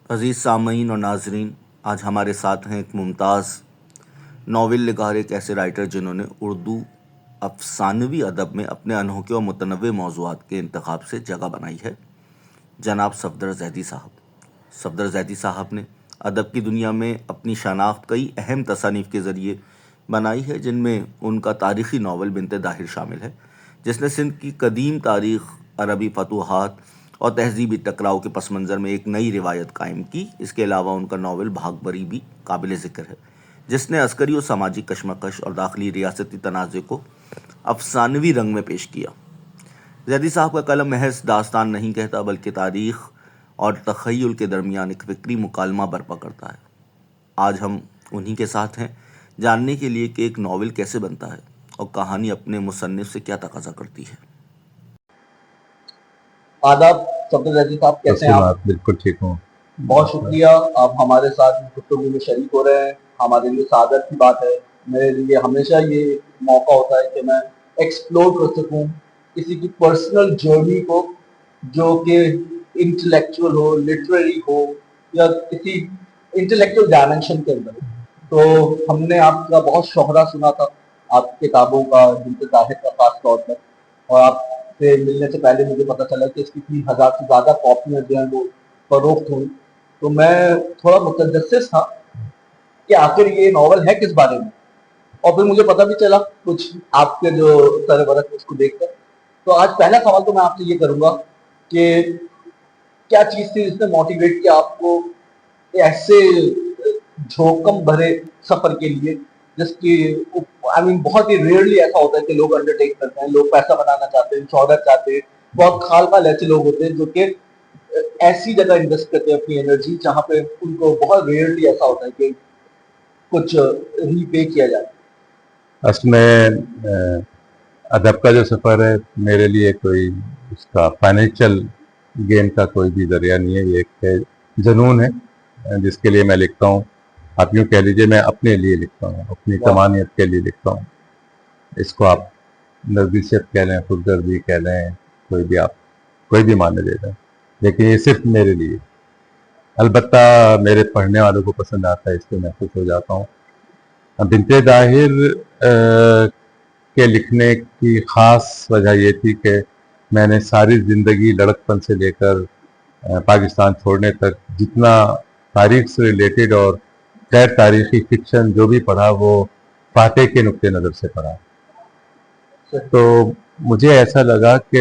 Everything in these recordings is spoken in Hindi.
अज़ीज़ सामईन और नाजरीन, आज हमारे साथ हैं एक मुमताज़ नावल निगार, एक ऐसे राइटर जिन्होंने उर्दू अफ़सानवी अदब में अपने अनोखे और मुतनव्वे मौज़ूआत के इंतखाब से जगह बनाई है। जनाब सफदर ज़ैदी साहब। सफदर ज़ैदी साहब ने अदब की दुनिया में अपनी शनाख्त कई अहम तसानीफ़ के ज़रिए बनाई है, जिनमें उनका तारीख़ी नावल बिन्ते दाहिर शामिल है, जिसने सिंध की कदीम तारीख़, अरबी फतूहात और तहज़ीबी टकराव के पस मंज़र में एक नई रिवायत कायम की। इसके अलावा उनका नावल भागबरी भी काबिल ज़िक्र है, जिसने अस्करी और समाजी कशमकश और दाखिली रियासती तनाज़े को अफ़सानवी रंग में पेश किया। ज़ैदी साहब का कलम महज दास्तान नहीं कहता, बल्कि तारीख़ और तख़य्युल के दरमियान एक फ़िक्री मुकालमा बर्पा करता है। आज हम उन्हीं के साथ हैं, जानने के लिए कि एक नावल कैसे बनता है और कहानी अपने मुसन्निफ़ से क्या तकाज़ा करती है। आदाब सफदर रजी साहब, कैसे हैं आप? बिल्कुल ठीक हूँ। बहुत शुक्रिया, आप हमारे साथ गुफ्तगू में शरीक हो रहे हैं। हमारे लिए सादत की बात है। मेरे लिए हमेशा ये मौका होता है कि मैं एक्सप्लोर कर सकूं किसी की पर्सनल जर्नी को, जो कि इंटेलेक्चुअल हो, लिटरेरी हो, या किसी इंटेलेक्चुअल डायमेंशन के अंदर हो। तो हमने आपका बहुत शोहरा सुना था, आपकी किताबों का, बिन्ते ताहिर का खास तौर पर, और आपसे मिलने से पहले मुझे पता चला कि इसकी 3,000 से ज़्यादा कॉपियाँ जो हैं वो फरोख्त हुई। तो मैं थोड़ा मुतजस्सिस था कि आखिर ये नावल है किस बारे में, और फिर मुझे पता भी चला कुछ आपके जो सरबरक उसको देखकर। तो आज पहला सवाल तो मैं आपसे ये करूंगा कि क्या चीज़ थी जिसने मोटिवेट किया आपको ऐसे जोखिम भरे सफर के लिए, जिसकी बहुत ही रेयरली ऐसा होता है कि लोग अंडरटेक करते हैं। लोग पैसा बनाना चाहते हैं, शोहरत चाहते हैं, बहुत खाल खाल ऐसे लोग होते हैं जो कि ऐसी जगह इन्वेस्ट करते हैं अपनी एनर्जी जहां पे उनको बहुत रेयरली ऐसा होता है कि कुछ रीपे किया जाए। असल में अदब का जो सफ़र है मेरे लिए कोई उसका फाइनेंशियल गेन का कोई भी जरिया नहीं है। ये एक जुनून है जिसके लिए मैं लिखता हूँ। आप यूँ कह लीजिए मैं अपने लिए लिखता हूँ, अपनी तमानियत के लिए लिखता हूँ। इसको आप नज़दीसियत कह लें, खुदगर्दी कह लें, कोई भी मानने दे दें, लेकिन ये सिर्फ मेरे लिए। अलबत्ता मेरे पढ़ने वालों को पसंद आता है, इसलिए मैं खुश हो जाता हूँ। बिन्ते दाहिर के लिखने की ख़ास वजह ये थी कि मैंने सारी ज़िंदगी लड़कपन से लेकर पाकिस्तान छोड़ने तक जितना तारीख़ से रिलेटेड और गैर तारीख़ी फ़िक्शन जो भी पढ़ा वो फातह के नुक्ते नज़र से पढ़ा। तो मुझे ऐसा लगा कि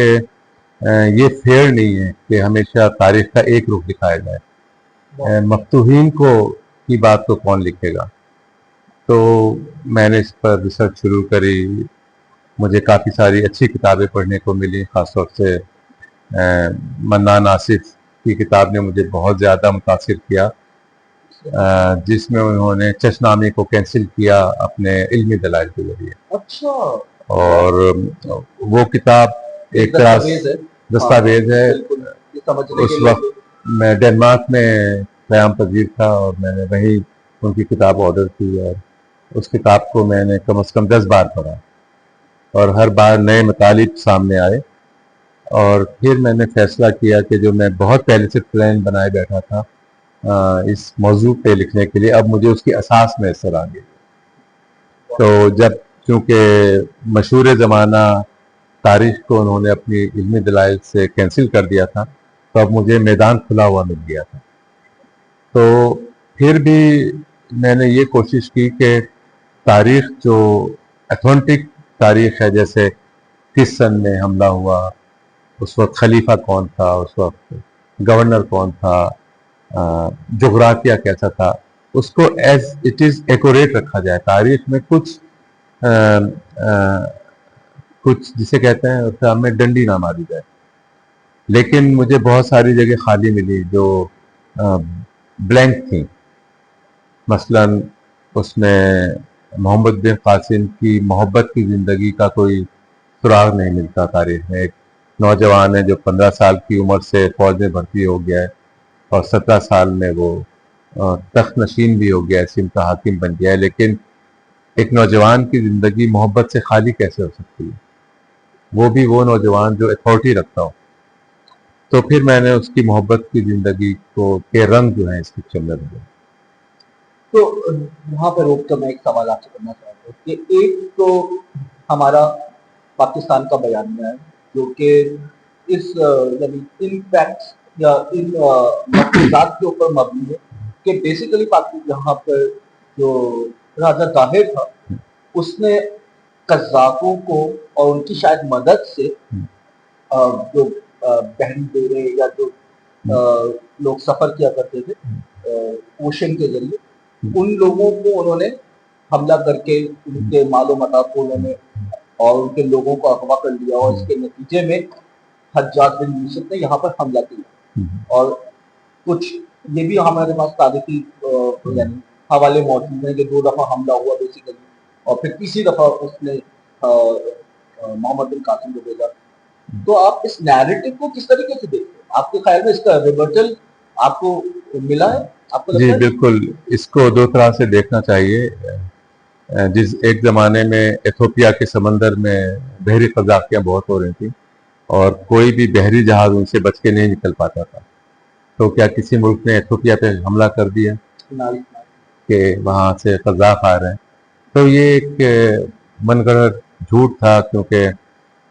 ये फेयर नहीं है कि हमेशा तारीख़ का एक रुख दिखाया जाए। मफ्तूहीन की बात तो कौन लिखेगा। तो मैंने इस पर रिसर्च शुरू करी। मुझे काफ़ी सारी अच्छी किताबें पढ़ने को मिली, ख़ासतौर से मन्नान आसिफ की किताब ने मुझे बहुत ज़्यादा मुतासिर किया, जिसमें उन्होंने चशनामे को कैंसिल किया अपने इल्मी दलाइल के ज़रिए। अच्छा। और वो किताब एक तरह से दस्तावेज है। उस वक्त मैं डेनमार्क में क़याम पजीर था और मैंने वहीं उनकी किताब ऑर्डर की और उस किताब को मैंने कम से कम 10 बार पढ़ा और हर बार नए मतालिब सामने आए। और फिर मैंने फैसला किया कि जो मैं बहुत पहले से प्लान बनाए बैठा था इस मौजू पे लिखने के लिए, अब मुझे उसकी असास मैसर आ गई। तो जब चूँकि मशहूर ज़माना तारीख़ को उन्होंने अपनी इल्मी दलाइल से कैंसिल कर दिया था, तो अब मुझे मैदान खुला हुआ मिल गया था। तो फिर भी मैंने ये कोशिश की कि तारीख़ जो ऑथेंटिक तारीख़ है, जैसे किस सन में हमला हुआ, उस वक्त खलीफा कौन था, उस वक्त गवर्नर कौन था, जोग्राफिया कैसा था, उसको एज इट इज़ एक्यूरेट रखा जाए। तारीख़ में कुछ जिसे कहते हैं उससे हमें डंडी ना मारी जाए। लेकिन मुझे बहुत सारी जगह खाली मिली जो ब्लैंक थी। मसलन उसमें मोहम्मद बिन कासिम की मोहब्बत की ज़िंदगी का कोई सुराग नहीं मिलता तारीख़ में। एक नौजवान है जो 15 साल की उम्र से फ़ौज में भर्ती हो गया है और 17 साल में वो तख्त नशीन भी हो गया है, सिंध का हाकिम बन गया है। लेकिन एक नौजवान की ज़िंदगी मोहब्बत से खाली कैसे हो सकती है, वो भी वो नौजवान जो अथॉरिटी रखता हो। तो फिर मैंने उसकी मोहब्बत की जिंदगी को के रंग जो है इस पिक्चर में भरे। तो यहाँ पर रोक कर मैं एक सवाल आपसे करना चाहूँगा कि एक तो हमारा पाकिस्तान का बयानिया है जो कि इस यानी इन फैक्ट्स या इन मफरूजात के ऊपर मबनी है कि बेसिकली यहाँ पर जो राजा ताहिर था उसने कज़ाकों को और उनकी शायद मदद से जो बहन बेड़े या जो लोग सफर किया करते थे ओशन के जरिए उन लोगों को उन्होंने हमला करके उनके मालो मता को उन्होंने और उनके लोगों को अगवा कर लिया और इसके नतीजे में हज्जाज बिन यूसुफ ने यहाँ पर हमला किया और कुछ ये भी हमारे पास तारीखी यानी हवाले मौजूद हैं कि 2 दफा हमला हुआ बेसिकली और फिर तीसरी दफा उसने मोहम्मद बिन कासिम को भेजा। तो आप इस नैरेटिव को किस तरीके से देखते हैं? आपके ख्याल में इसका रिवर्टल आपको मिला है? आपको लगता जी है? बिल्कुल, इसको दो तरह से देखना चाहिए। जिस एक जमाने में एथोपिया के समंदर में बहरी कज़ाकियाँ बहुत हो रही थी और कोई भी बहरी जहाज उनसे बच के नहीं निकल पाता था, तो क्या किसी मुल्क ने एथोपिया पे हमला कर दिया कि वहाँ से कज़ाक आ रहे हैं? तो ये एक मनगढ़ंत झूठ था, क्योंकि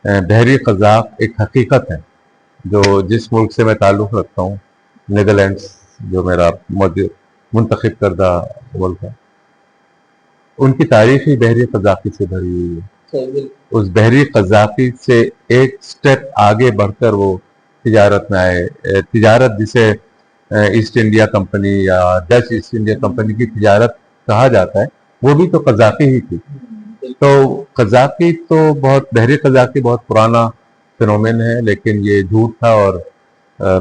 बहरी कज़ाक एक हकीकत है जो जिस मुल्क से मैं ताल्लुक़ रखता हूँ, नीदरलैंड्स, जो मेरा मुंतखब करदा मुल्क है, उनकी तारीख ही बहरी कज़ाकी से भरी हुई है। उस बहरी कज़ाकी से एक स्टेप आगे बढ़कर वो तिजारत में आए। तिजारत जिसे ईस्ट इंडिया कंपनी या डच ईस्ट इंडिया कंपनी की तिजारत कहा जाता है, वो भी तो कज़ाकी ही थी। तो कज़ाकी तो बहुत बहरी कज़ाकी बहुत पुराना फिनोमेन है, लेकिन ये झूठ था और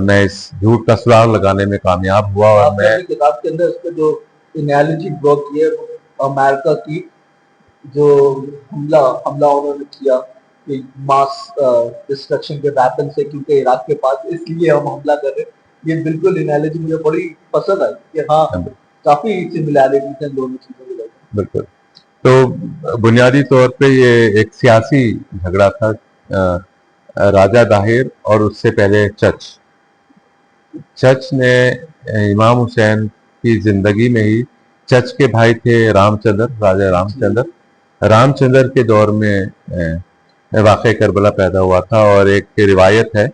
मैं इस झूठ का सुराग लगाने में कामयाब हुआ। और मैं किताब के अंदर उसका जो एनालॉजी ड्रॉ की है अमेरिका की जो हमला उन्होंने किया कि मास डिस्ट्रक्शन के वेपन से, क्योंकि इराक के पास, इसलिए हम हमला कर रहे हैं। ये बिल्कुल एनालॉजी मुझे बड़ी पसंद आई कि हाँ काफी सिमिलैरिटीज हैं दोनों चीजों के। बिल्कुल। तो बुनियादी तौर पे ये एक सियासी झगड़ा था, राजा दाहिर और उससे पहले चच ने इमाम हुसैन की जिंदगी में ही, चच के भाई थे रामचंद्र, राजा रामचंद्र के दौर में वाक़या करबला पैदा हुआ था। और एक रिवायत है,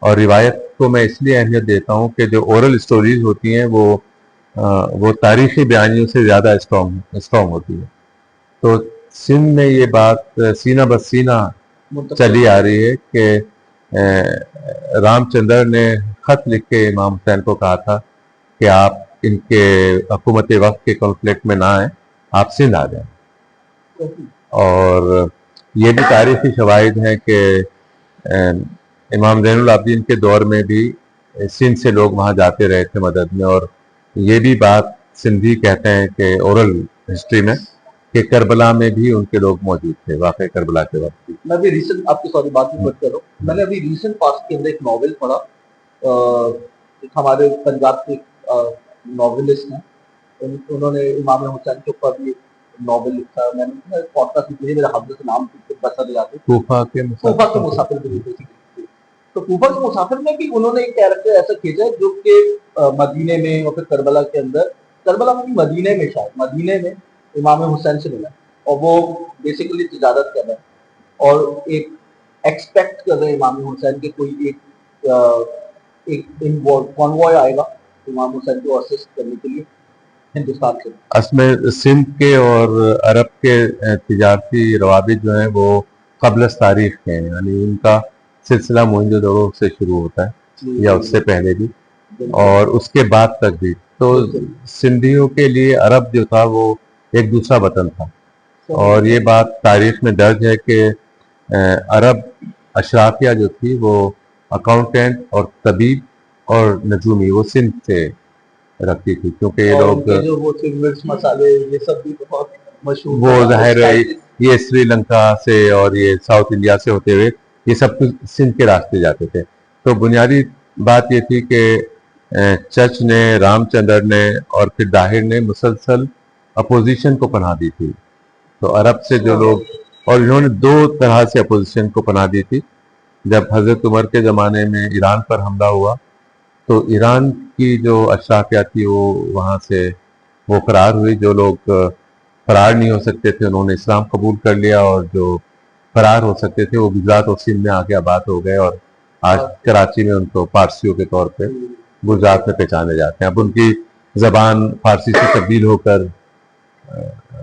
और रिवायत को मैं इसलिए अहमियत देता हूँ कि जो ओरल स्टोरीज होती हैं वो तारीखी बयानियों से ज़्यादा स्ट्रॉन्ग होती है। तो सिंध में ये बात सीना बस सीना चली आ रही है कि रामचंद्र ने खत लिख के इमाम हुसैन को कहा था कि आप इनके हुकूमत वक्त के कॉन्फ्लिक्ट में ना आए, आप सिंध आ जाए। और ये भी तारीखी शवाहिद हैं कि इमाम ज़ैनुल आबिदीन के दौर में भी सिंध से लोग वहाँ जाते रहे थे मदद में। और ये भी बात सिंधी कहते हैं कि ओरल हिस्ट्री में कि करबला में भी उनके लोग मौजूद थे, वाक़या करबला के वक्त भी। मैं भी रिसेंट आपकी सॉरी बात में कर रहा हूँ, मैंने अभी रिसेंट पास्ट के अंदर एक नॉवेल पढ़ा, एक हमारे पंजाब के नॉवेलिस्ट हैं, उन्होंने इमाम हुसैन के ऊपर भी नॉवेल लिखा। मैंने पॉडकास्ट की मेरे हाथ से नाम बता जाते, कूफा के मुसाफिर तो कूफा के मुसाफिर में भी उन्होंने एक कैरेक्टर ऐसा खींचा जो कि मदीने में और फिर करबला के अंदर, करबला में मदीने में, शायद मदीने में इमाम हुसैन से मिला और वो बेसिकली तिजारत कर रहे हैं और एक एक्सपेक्ट कर रहे हैं इमाम हुसैन के कोई एक कॉन्वॉय आएगा इमाम हुसैन को असिस्ट करने के लिए हिंदुस्तान से। असमें सिंध के और अरब के तिजारती रवाबित जो हैं वो क़ब्ल तारीख के हैं, यानी उनका सिलसिला मोहनजोदड़ो से शुरू होता है या उससे पहले भी और उसके बाद तक भी। तो सिंधियों के लिए अरब जो था वो एक दूसरा वतन था। और ये बात तारीख में दर्ज है कि अरब अशराफिया जो थी वो अकाउंटेंट और तबीब और नजूमी वो सिंध से रखती थी, क्योंकि ये लोग जो वो मिर्च मसाले ये सब भी बहुत मशहूर, वो जाहिर है ये श्रीलंका से और ये साउथ इंडिया से होते हुए ये सब कुछ सिंध के रास्ते जाते थे। तो बुनियादी बात ये थी कि चच ने, रामचंद्र ने और फिर दाहिर ने मुसलसल अपोजिशन को पनाह दी थी। तो अरब से जो लोग, और इन्होंने दो तरह से अपोजिशन को पनाह दी थी। जब हजरत उमर के ज़माने में ईरान पर हमला हुआ तो ईरान की जो अशराफिया थी वो वहाँ से वो फरार हुई। जो लोग फरार नहीं हो सकते थे उन्होंने इस्लाम कबूल कर लिया, और जो फरार हो सकते थे वो गुजरात और सिंध में आके आबाद हो गए, और आज कराची में उनको पारसियों के तौर पे गुजरात में पहचाने जाते हैं। अब उनकी जबान फारसी से तब्दील होकर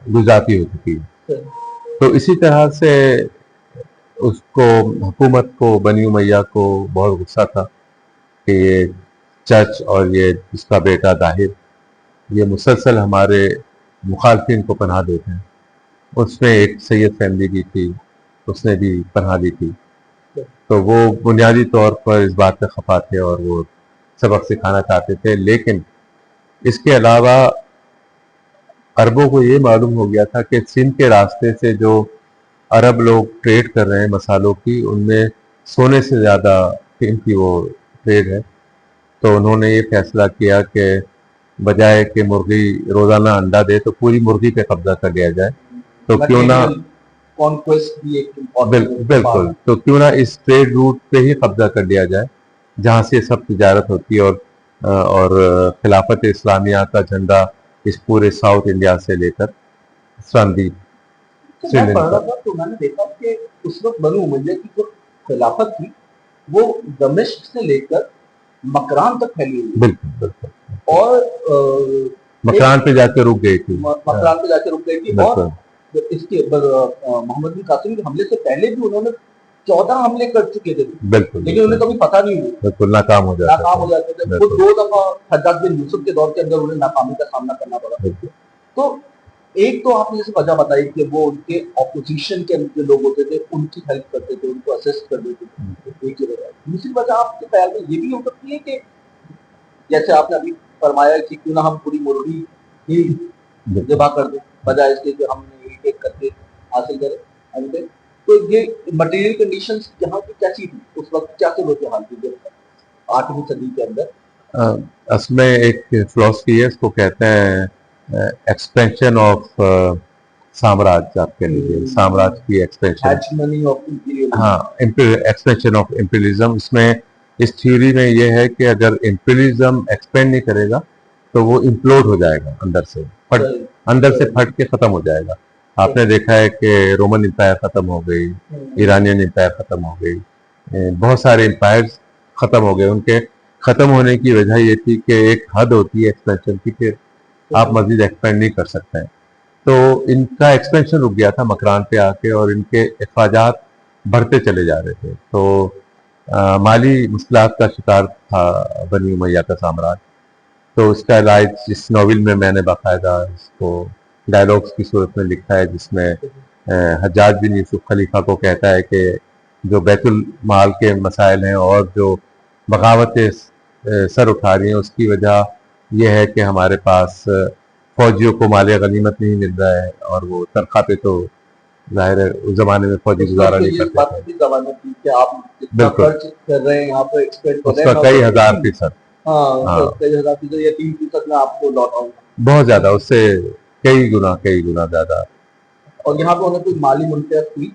गुजराती हो चुकी है। तो इसी तरह से उसको, हुकूमत को, बनी उमैया को बहुत गुस्सा था कि ये चर्च और ये इसका बेटा दाहिर ये मुसलसल हमारे मुखालफिन को पनाह देते हैं। उसमें एक सैयद फैमिली भी थी, उसने भी पनाह दी थी। तो वो बुनियादी तौर पर इस बात पे खफा थे और वो सबक सिखाना चाहते थे। लेकिन इसके अलावा अरबों को ये मालूम हो गया था कि सिंध के रास्ते से जो अरब लोग ट्रेड कर रहे हैं मसालों की, उनमें सोने से ज़्यादा कीमती वो ट्रेड है। तो उन्होंने ये फैसला किया कि बजाय कि मुर्गी रोज़ाना अंडा दे तो पूरी मुर्गी पे कब्जा कर लिया जाए। तो क्यों ना कॉन्क्वेस्ट भी एक बिल्कुल, तो क्यों ना इस ट्रेड रूट पे ही कब्जा कर लिया जाए जहाँ से सब तिजारत होती है, और खिलाफत इस्लामिया का झंडा इस पूरे साउथ इंडिया से लेकर संदीप तो मैं पढ़ रहा था तो मैंने देखा कि उस वक्त बनी उमैया की जो खिलाफत थी वो दमिश्क से लेकर मकरान तक फैली हुई। बिल्कुल और मकरान पे जाके रुक गई थी। मकरान पे जाके रुक गई थी। और इसके मोहम्मद बिन कासिम के हमले से पहले भी उन्होंने 14 हमले कर चुके थे। बिल्कुल, लेकिन उन्हें कभी पता नहीं हुआ। बिल्कुल नाकाम हो जाते थे। खुद 2 दफा हज्जाज बिन यूसुफ के दौर के अंदर उन्हें नाकामी का सामना करना पड़ा। तो एक तो आपने जैसे वजह बताई कि वो उनके ऑपोजिशन के जो लोग होते थे उनकी हेल्प करते थे, उनको असिस्ट कर देते थे। एक ही वजह। दूसरी वजह आपके ख्याल में ये भी हो सकती है कि जैसे आपने अभी फरमाया कि क्यों ना हम पूरी मुर्गी ही ज़िबा कर दें बजाय इसके कि हमने एक-एक करके हासिल करें। तो ये मटेरियल कंडीशंस यहाँ की कैसी थी उस वक्त, क्या सूरत हाल थी जब 8वीं सदी के अंदर? उसमें एक फिलॉसफी है, इसको कहते हैं एक्सपेंशन ऑफ साम्राज्य। आपके लिए साम्राज्य की एक्सपेंशन, हाँ, एक्सपेंशन ऑफ इम्पीरियलिज्म। इसमें इस थ्योरी में ये है कि अगर इम्पीरियलिज्म एक्सपेंड नहीं करेगा तो वो इम्प्लोड हो जाएगा, अंदर से फट के खत्म हो जाएगा। आपने देखा है कि रोमन एम्पायर खत्म हो गई, ईरानियन एम्पायर खत्म हो गई, बहुत सारे एम्पायर्स खत्म हो गए। उनके खत्म होने की वजह ये थी कि एक हद होती है एक्सपेंशन की, फिर आप मजीद एक्सपेंड नहीं कर सकते हैं। तो इनका एक्सपेंशन रुक गया था मकरान पे आके, और इनके अखराजात बढ़ते चले जा रहे थे। तो माली मुश्किलात का शिकार था बनी उमैया का साम्राज्य। तो उसका इलाज इस नॉवेल में मैंने बाकायदा इसको डायलॉग्स की सूरत में लिखा है, जिसमें हज्जाज बिन यूसुफ खलीफा को कहता है कि जो बैतुल माल के मसाइल हैं और जो बगावतें सर उठा रही हैं उसकी वजह यह है कि हमारे पास फौजियों को माल गनीमत नहीं मिल रहा है, और वो तनख्वाह पे तो जाहिर है उस जमाने में फौजी गुजारा नहीं करते थे। बिल्कुल, उसका कई हजार फीसद, कई हजार फीसद या 3% में आपको लौटा होगा, बहुत ज्यादा, उससे कई गुना ज्यादा। और यहाँ पे उन्हें कोई माली मुनफ़ियत हुई?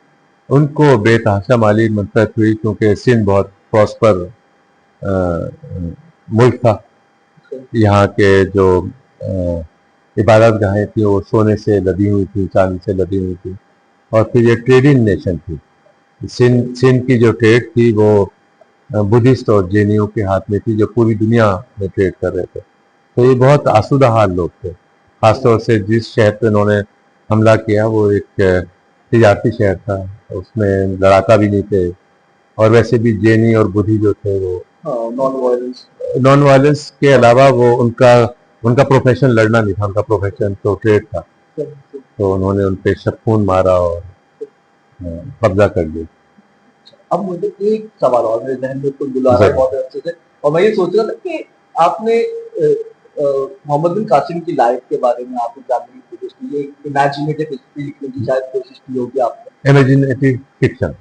उनको बेतहाशा माली मुनफ़ियत हुई, क्योंकि सिंध बहुत प्रॉस्पर मुल्क था। यहाँ के जो इबादत गाहें थी वो सोने से लदी हुई थी, चांदी से लदी हुई थी, और फिर ये ट्रेडिंग नेशन थी। सिंध की जो ट्रेड थी वो बुद्धिस्ट और जैनियों के हाथ में थी, जो पूरी दुनिया में ट्रेड कर रहे थे। तो ये बहुत आसूदा हाल लोग थे। खासतौर से जिस शहर पे उन्होंने हमला किया वो एक तिजारती शहर था, उसमें लड़ाका भी नहीं थे, और वैसे भी जैनी और बुद्धि जो थे वो नॉन वायलेंस के अलावा वो उनका प्रोफेशन लड़ना नहीं था, उनका प्रोफेशन तो ट्रेड था। तो उन्होंने उन पे शत्रुन मारा और कब्जा कर लिया। अब मुझे एक सवाल और मेरे जहन में कुछ बुला रहा है बहुत अच्छे से, और मैं ये सोच रहा था कि आपने मोहम्मद बिन कासिम की लाइफ के बारे में आपने जानने की कोशिश की, एक इमेजिनेटिव हिस्ट्री लिखने की शायद कोशिश की होगी आपने। इमेजिनेटिव फिक्शन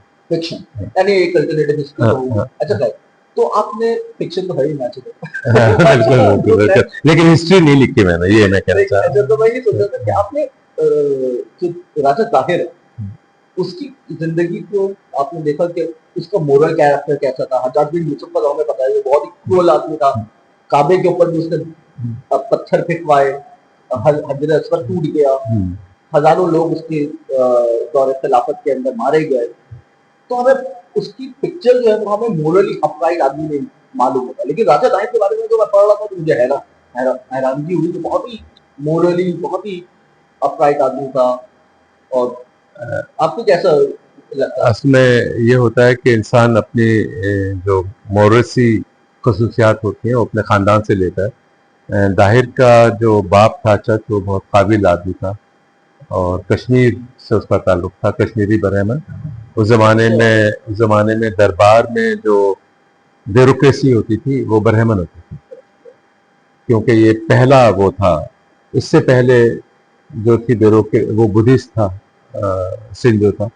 यानी एक अल्टरनेटिव हिस्ट्री होगी। अच्छा, तो आपने फिक्शन तो है ही इमेजिनेटिव बिल्कुल, लेकिन हिस्ट्री नहीं लिखी मैंने, ये मैं कहना चाह रहा हूं। तो मैं ये सोच रहा था कि आपने जो राजा ताहिर है उसकी जिंदगी को आपने देखा कि उसका मोरल कैरेक्टर कैसा था। हज्जाज बिन यूसुफ का तो हमें पता है, वो बहुत ही क्रूअल आदमी था। काबे के ऊपर भी उसने पत्थर फेंकवाए, हजर अस्वद टूट गया, हजारों लोग उसके दौरे खिलाफत के अंदर मारे गए। तो हमें उसकी पिक्चर जो है वो हमें मोरली अपराइट आदमी नहीं मालूम होता। लेकिन राजा दाहिर के बारे में जो मैं पढ़ रहा था तो मुझे हैरानगी हुई कि बहुत ही मोरली, बहुत ही अपराइट आदमी था। और आपको कैसा लगता है? असल में ये होता है कि इंसान अपनी जो मोरसी खसूसियात होती हैं वो अपने ख़ानदान से लेता है। दाहिर का जो बाप था चच, वो बहुत काबिल आदमी था और कश्मीर से उसका ताल्लुक था, कश्मीरी ब्राह्मण। उस ज़माने में दरबार में जो ब्यूरोक्रेसी होती थी वो ब्राह्मण होती थी, क्योंकि ये पहला वो था। इससे पहले जो थी वो बुद्धिस्ट था। सिंध जो था,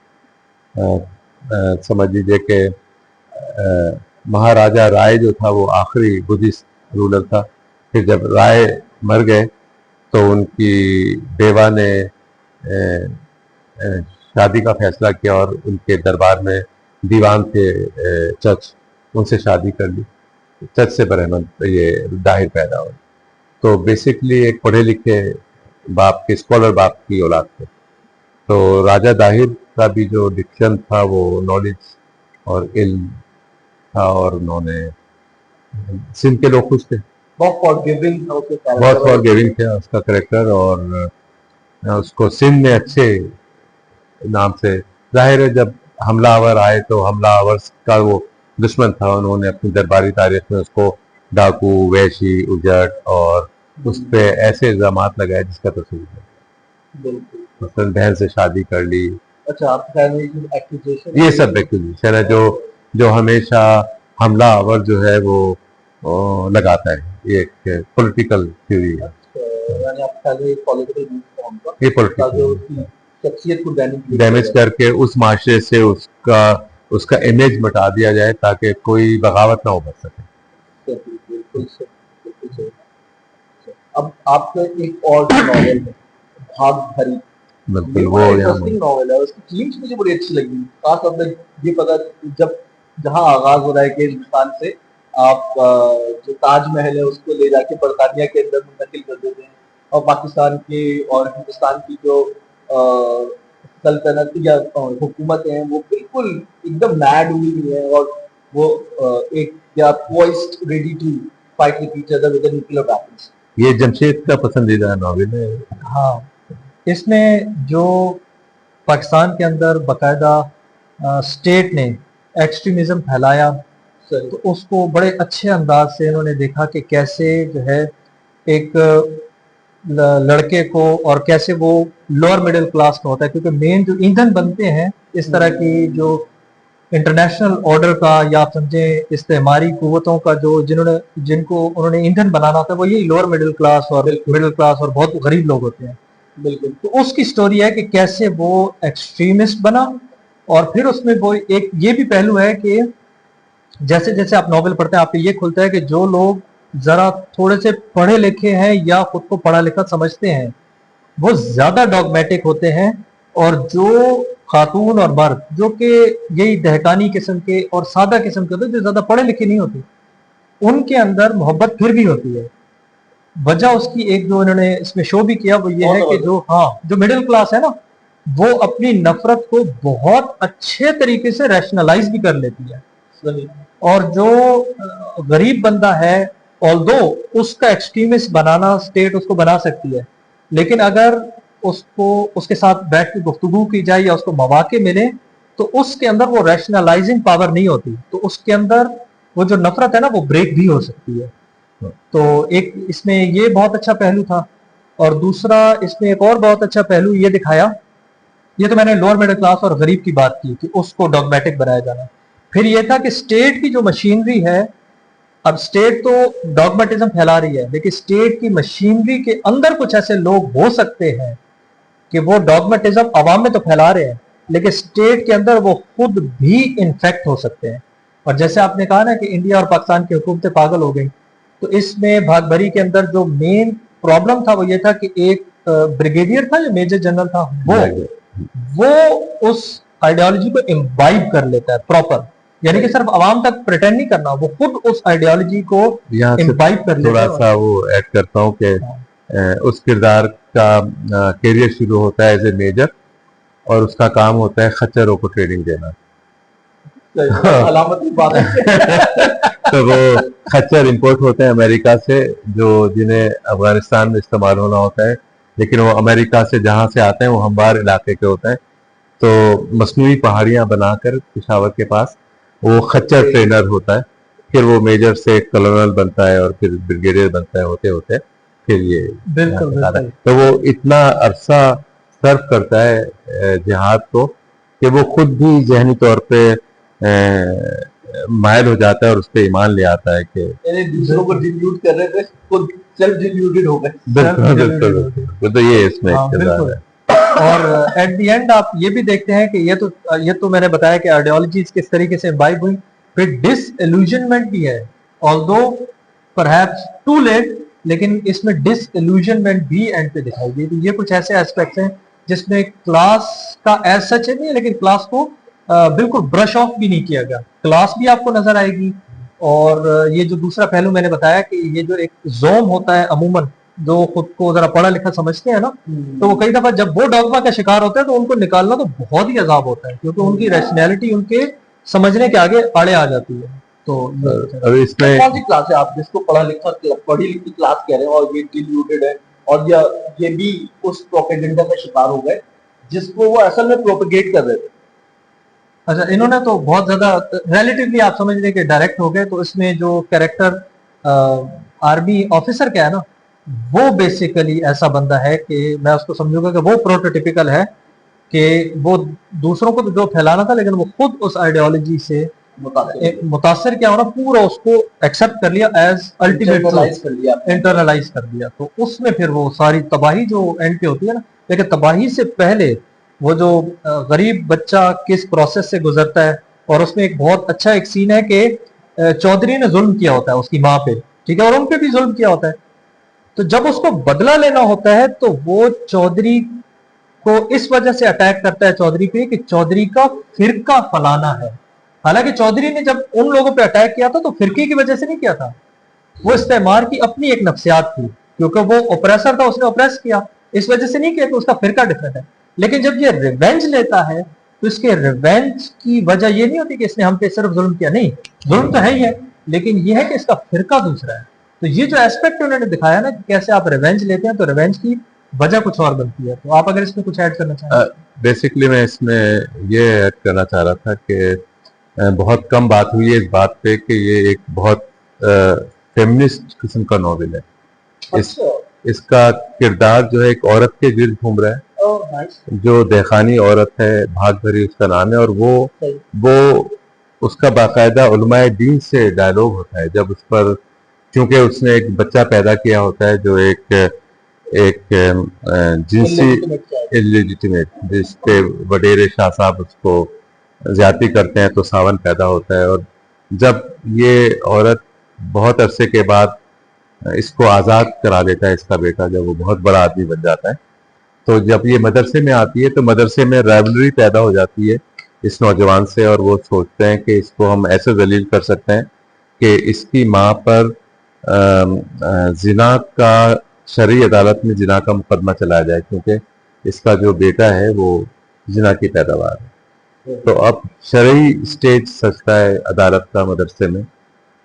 समझ लीजिए कि महाराजा राय जो था वो आखिरी बुद्धिस्ट रूलर था। फिर जब राय मर गए तो उनकी बेवा ने शादी का फैसला किया और उनके दरबार में दीवान थे चच, उनसे शादी कर ली। चच से ब्राह्मण ये दाहिर पैदा हुए। तो बेसिकली एक पढ़े लिखे बाप के, स्कॉलर बाप की औलाद थे। तो राजा दाहिर का भी जो डिक्शन था वो नॉलेज और इल्म था, और उन्होंने, सिंध के लोग खुश थे, बहुत फॉरगिविंग था उसके character। बहुत फॉरगिविंग थे उसका करेक्टर। और उसको सिंध में अच्छे नाम से, जाहिर है जब हमलावर आए तो हमलावर का वो दुश्मन था, उन्होंने अपनी दरबारी तारीख में उसको डाकू, वैशी, उजट और उस पे ऐसे इल्जामात लगाए जिसका तस्वीर है। बिल्कुल। मतलब बहन से शादी कर ली, अच्छा, आप कह रहे हैं एक्यूजेशन, ये सब एक्यूजेशन है जो हमेशा हमलावर जो है वो लगाता है। ये एक पॉलिटिकल थ्योरी है, यानी आप कह रहे हैं पॉलिटिकल मूव था उनका, ये ताकि पॉलिटिकल उसकी शख्सियत को डैमेज करके उस माशरे से उसका इमेज मिटा दिया जाए ताकि कोई बगावत ना उभर सके। बिल्कुल सही, बिल्कुल सही। अब आपका एक और नॉवेल है भाग भरी। बिल्कुल, ये वो बड़ा यहाँ इंटरेस्टिंग नॉवेल है, उसकी थीम्स मुझे बड़ी अच्छी लगी। खास तौर पे ये पता, जब जहाँ आगाज हो रहा है कि हिंदुस्तान से आप जो ताजमहल है उसको ले जाके बरतानिया के अंदर मुंतकिल कर देते हैं, और पाकिस्तान के और हिंदुस्तान की जो सल्तनत या हुकूमत है वो बिल्कुल एकदम मैड हुई हुई है, और वो एक या poised ready to fight with each other with nuclear weapons. ये जमशेद का पसंदीदा नॉवेल है। हाँ, इसमें जो पाकिस्तान के अंदर बाकायदा स्टेट ने एक्सट्रीमिज्म फैलाया, तो उसको बड़े अच्छे अंदाज से इन्होंने देखा कि कैसे जो है एक लड़के को, और कैसे वो लोअर मिडिल क्लास का होता है, क्योंकि मेन जो ईंधन बनते हैं इस तरह की जो इंटरनेशनल ऑर्डर का या आप समझे इस्तेमारी कुव्वतों का जिनको उन्होंने ईंधन बनाना होता है, वो यही लोअर मिडिल क्लास और मिडिल क्लास और बहुत गरीब लोग होते हैं। बिल्कुल। तो उसकी स्टोरी है कि कैसे वो एक्सट्रीमिस्ट बना, और फिर उसमें वो एक ये भी पहलू है कि जैसे जैसे आप नॉवेल पढ़ते हैं आपको ये खुलता है कि जो लोग जरा थोड़े से पढ़े लिखे हैं या खुद को पढ़ा लिखा समझते हैं वो ज्यादा डॉगमेटिक होते हैं, और जो खातून और मर्द जो कि यही दहकानी किस्म के और सादा किस्म के होते हैं, जो ज्यादा पढ़े लिखे नहीं होते, उनके अंदर मोहब्बत फिर भी होती है। वजह उसकी एक जो इन्होंने इसमें शो भी किया वो ये है कि जो मिडिल क्लास है ना, वो अपनी नफरत को बहुत अच्छे तरीके से रैशनलाइज भी कर लेती है, और जो गरीब बंदा है, ऑल्दो उसका एक्सट्रीमिस्ट बनाना स्टेट उसको बना सकती है, लेकिन अगर उसको उसके साथ बैठ के गुफ्तगू की जाए या उसको मौके मिले तो उसके अंदर वो रैशनलाइजिंग पावर नहीं होती, तो उसके अंदर वो जो नफरत है ना वो ब्रेक भी हो सकती है। तो एक इसमें ये बहुत अच्छा पहलू था, और दूसरा इसमें एक और बहुत अच्छा पहलू ये दिखाया, ये तो मैंने लोअर मिडिल क्लास और गरीब की बात की कि उसको डॉगमेटिक बनाया जाना। फिर ये था कि स्टेट की जो मशीनरी है, अब स्टेट तो डॉगमेटिज्म फैला रही है, लेकिन स्टेट की मशीनरी के अंदर कुछ ऐसे लोग हो सकते हैं कि वो डॉगमेटिज्म अवाम में तो फैला रहे हैं, लेकिन स्टेट के अंदर वो खुद भी इन्फेक्ट हो सकते हैं। और जैसे आपने कहा ना कि इंडिया और पाकिस्तान की हुकूमतें पागल हो गई, तो इसमें भाग भरी के अंदर जो मेन प्रॉब्लम था वो ये था कि एक ब्रिगेडियर था, जो मेजर जनरल था, वो उस आइडियोलॉजी को इम्बाइब कर लेता है प्रॉपर, यानी कि सिर्फ आवाम तक प्रिटेंड नहीं करना, वो खुद उस आइडियोलॉजी को यहाँ से इम्बाइब कर लेता थोड़ा है। सा वो ऐड करता हूँ कि उस किरदार का करियर शुरू होता है एज ए मेजर, और उसका काम होता है खच्चरों को ट्रेनिंग देना। अलामत की बात है। तो वो खच्चर इंपोर्ट होते हैं अमेरिका से, जो जिन्हें अफगानिस्तान में इस्तेमाल होना होता है, लेकिन वो अमेरिका से जहाँ से आते हैं वो हमवार इलाके के होते हैं। तो मसनूई पहाड़ियाँ बनाकर पेशावर के पास वो खच्चर ट्रेनर होता है, फिर वो मेजर से कर्नल बनता है और फिर ब्रिगेडियर बनता है, होते होते फिर ये बिल्कुल बिल्कुल। तो वो इतना अरसा सर्व करता है जिहाद को कि वो खुद भी जहनी तौर पे मायल हो जाता है और उस पर ईमान ले आता है कि यानी दूसरों को डिल्यूट कर रहे थे, खुद सेल्फ डिल्यूटेड हो गए। बिल्कुल बिल्कुल बिल्कुल। तो ये इसमें हाँ, किरदार बिल्कुल। है। और एट द एंड आप ये भी देखते हैं कि ये तो मैंने बताया कि आइडियोलॉजीज किस तरीके से इम्बाइब हुई, फिर डिसइल्यूजनमेंट भी है, ऑल्दो परहैप्स टू लेट, लेकिन इसमें डिसइल्यूजनमेंट भी एंड पे दिखाई दी। तो ये कुछ ऐसे एस्पेक्ट्स हैं जिसमें क्लास का एज सच नहीं है, लेकिन क्लास को बिल्कुल ब्रश ऑफ भी नहीं किया गया, क्लास भी आपको नजर आएगी। और ये जो दूसरा पहलू मैंने बताया कि ये जो एक जोम होता है, अमूमन जो खुद को जरा पढ़ा लिखा समझते हैं ना, तो वो कई दफा जब वो डॉगमा का शिकार होते हैं तो उनको निकालना तो बहुत ही अजाब होता है, क्योंकि उनकी रैशनैलिटी उनके समझने के आगे आड़े आ जाती है। तो अब इसमें कौन सी क्लास है आप जिसको पढ़ी लिखी क्लास कह रहे हैं और ये डिल्यूटेड है, और ये भी उस प्रोपेगेंडा का शिकार हो गए जिसको वो असल में प्रोपेगेट कर रहे थे? अच्छा, इन्होंने तो बहुत ज्यादा रिलेटिवली आप समझ लें कि डायरेक्ट हो गए। तो इसमें जो कैरेक्टर आर्मी ऑफिसर क्या है ना, वो बेसिकली ऐसा बंदा है कि मैं उसको समझूंगा कि वो प्रोटोटिपिकल है, कि वो दूसरों को तो जो फैलाना था, लेकिन वो खुद उस आइडियोलॉजी से मुतासर क्या होना, पूरा उसको एक्सेप्ट कर लिया एज अल्टीमेट, इंटरनलाइज कर दिया। तो उसमें फिर वो सारी तबाही जो एंड पे होती है ना, लेकिन तबाही से पहले वो जो गरीब बच्चा किस प्रोसेस से गुजरता है, और उसमें एक बहुत अच्छा एक सीन है कि चौधरी ने जुल्म किया होता है उसकी माँ पे, ठीक है, और उन पे भी जुल्म किया होता है। तो जब उसको बदला लेना होता है तो वो चौधरी को इस वजह से अटैक करता है चौधरी पे कि चौधरी का फिरका फलाना है। हालांकि चौधरी ने जब उन लोगों पे अटैक किया था तो फिरके की वजह से नहीं किया था, वो इस्तेमार की अपनी एक नफ्सियात थी, क्योंकि वो ओप्रेसर था, उसने ओप्रेस किया, इस वजह से नहीं किया कि उसका फिरका डिफरेंट है। लेकिन जब ये रिवेंज लेता है तो इसके रिवेंज की वजह ये नहीं होती कि इसने हम पे सिर्फ जुल्म किया, नहीं, जुल्म तो है ही है, लेकिन ये है कि इसका फिरका दूसरा है। तो ये जो एस्पेक्ट उन्होंने दिखाया ना कि कैसे आप रिवेंज लेते हैं, तो रिवेंज की वजह कुछ और बनती है। तो आप अगर इसमें कुछ ऐड करना चाहें। बेसिकली मैं इसमें ये ऐड करना चाह रहा था कि बहुत कम बात हुई है इस बात पे कि ये एक बहुत फेमिनिस्ट किस्म का नॉवेल है। इसका किरदार जो है एक औरत के गिर्द घूम रहा है, जो देखानी औरत है, भाग भरी उसका नाम है, और वो उसका बाकायदा उलमाए दीन से डायलॉग होता है जब उस पर, क्योंकि उसने एक बच्चा पैदा किया होता है जो एक जिनसी इलेजिटिमेट, जिसके वडेरे शाह साहब उसको ज्यादती करते हैं तो सावन पैदा होता है। और जब ये औरत बहुत अरसे के बाद इसको आज़ाद करा देता है इसका बेटा, जब वो बहुत बड़ा आदमी बन जाता है, तो जब ये मदरसे में आती है तो मदरसे में राइवलरी पैदा हो जाती है इस नौजवान से, और वो सोचते हैं कि इसको हम ऐसे जलील कर सकते हैं कि इसकी माँ पर जिना का, शरई अदालत में जिना का मुकदमा चलाया जाए, क्योंकि इसका जो बेटा है वो जिना की पैदावार है। तो अब शरई स्टेज सजता है अदालत का मदरसे में।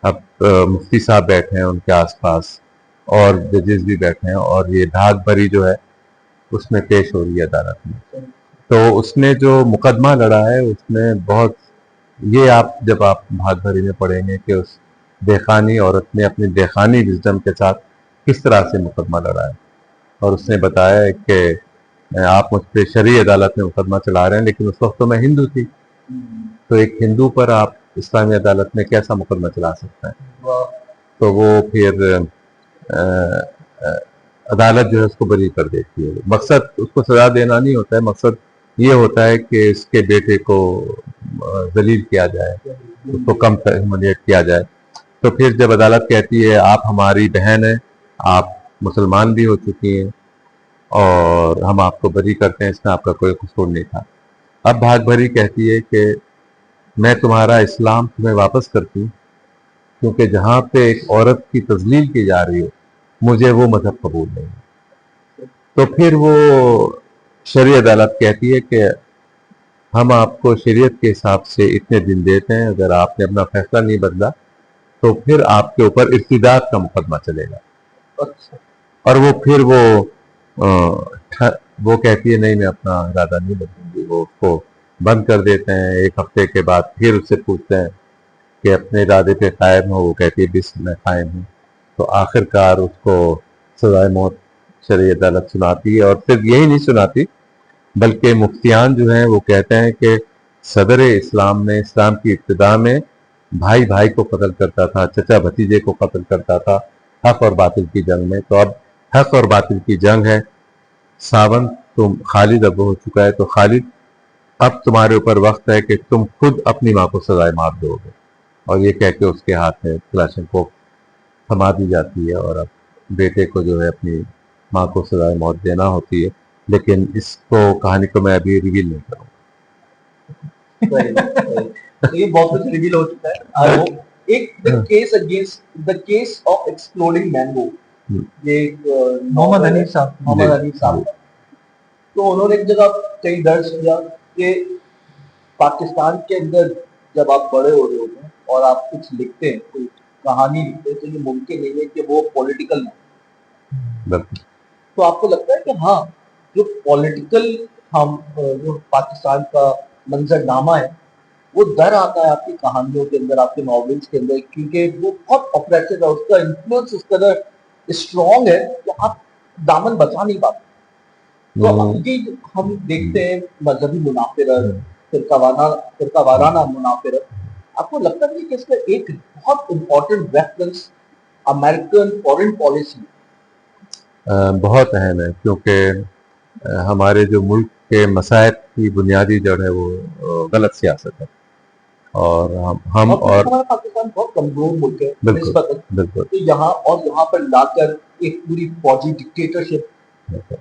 अब मुफ्ती साहब बैठे हैं उनके आसपास और जजेस भी बैठे हैं, और ये धाक भरी जो है उसमें पेश हो रही है अदालत में। तो उसने जो मुकदमा लड़ा है उसमें बहुत, ये आप जब आप भाग भरी में पढ़ेंगे कि उस देखानी औरत ने अपनी देखानी विजडम के साथ किस तरह से मुकदमा लड़ा है। और उसने बताया है कि आप मुझ पर शरई अदालत में मुकदमा चला रहे हैं, लेकिन उस वक्त तो मैं हिंदू थी, तो एक हिंदू पर आप इस्लामी अदालत में कैसा मुकदमा चला सकते हैं। तो वो फिर अदालत जो है उसको बरी कर देती है। मकसद उसको सजा देना नहीं होता है, मकसद ये होता है कि इसके बेटे को जलील किया जाए, उसको कम ह्यूमिलिएट किया जाए। तो फिर जब अदालत कहती है आप हमारी बहन है, आप मुसलमान भी हो चुकी हैं और हम आपको बरी करते हैं, इसमें आपका कोई कसूर नहीं था, अब भाग भरी कहती है कि मैं तुम्हारा इस्लाम तुम्हें वापस करती हूँ, क्योंकि जहाँ पे एक औरत की तजलील की जा रही हो मुझे वो मजहब कबूल नहीं है। तो फिर वो शरई अदालत कहती है कि हम आपको शरीयत के हिसाब से इतने दिन देते हैं, अगर आपने अपना फैसला नहीं बदला तो फिर आपके ऊपर इर्तिदाद का मुकदमा चलेगा। अच्छा। और वो फिर वो कहती है नहीं मैं अपना इरादा नहीं बदलूंगी। वो उसको बंद कर देते हैं। एक हफ्ते के बाद फिर उससे पूछते हैं कि अपने इरादे पे कायम हो, वो कहती है बिस मैं कायम हूँ। तो आखिरकार उसको सजाए मौत शरई अदालत सुनाती है। और सिर्फ यही नहीं सुनाती बल्कि मुफ्तियान जो हैं वो कहते हैं कि सदर इस्लाम ने इस्लाम की इब्तिदा में भाई भाई को कत्ल करता था, चचा भतीजे को कत्ल करता था हक और बातिल की जंग में। तो अब हक और बातिल की जंग है, सावन तुम खालिद अब हो चुका है, तो खालिद अब तुम्हारे ऊपर वक्त है कि तुम खुद अपनी माँ को सजाए मार दोगे। और ये कह के उसके हाथ में क्लाशनकोव थमा दी जाती है और अब बेटे को जो है अपनी माँ को सजाए मौत देना होती है। लेकिन इसको कहानी को मैं अभी रिवील नहीं करूँगा। तो ये बहुत कुछ रिवील हो चुका है। आई होप एक the case of exploding mango, ये मोहम्मद हनीफ साहब। मोहम्मद हनीफ साहब का। तो उन्होंने एक जगह कहीं दर्ज किया कि पाकिस्तान के अंदर जब आप बड़े हो रहे होते हैं और आप कुछ लिखते हैं, कोई कहानी लिखते हैं, तो ये मुमकिन नहीं है कि वो पॉलिटिकल ना हो। बिल्कुल। तो आपको लगता है कि हाँ, जो पॉलिटिकल हम जो पाकिस्तान का मंजरनामा है वो दर आता है आपकी कहानियों के अंदर, आपके नॉवेल्स के अंदर, क्योंकि वो बहुत ऑपरेसिव है, उसका इन्फ्लुएंस इस कदर स्ट्रॉन्ग है कि आप दामन बचा नहीं पाते। तो ये हम देखते हैं मजहबी मुनाफिरत, फिरका वाराना मुनाफिरत। आपको लगता नहीं कि इसका एक बहुत important reference American foreign policy? बहुत अहम है, क्योंकि हमारे जो मुल्क के मसाइल की बुनियादी जड़ है वो गलत सियासत है। और हम और हमारा पाकिस्तान बहुत कमजोर मुल्क है बिल्कुल निस्बतन। बिल्कुल तो यहाँ पर लाकर एक पूरी फौजी डिक्टेटरशिप,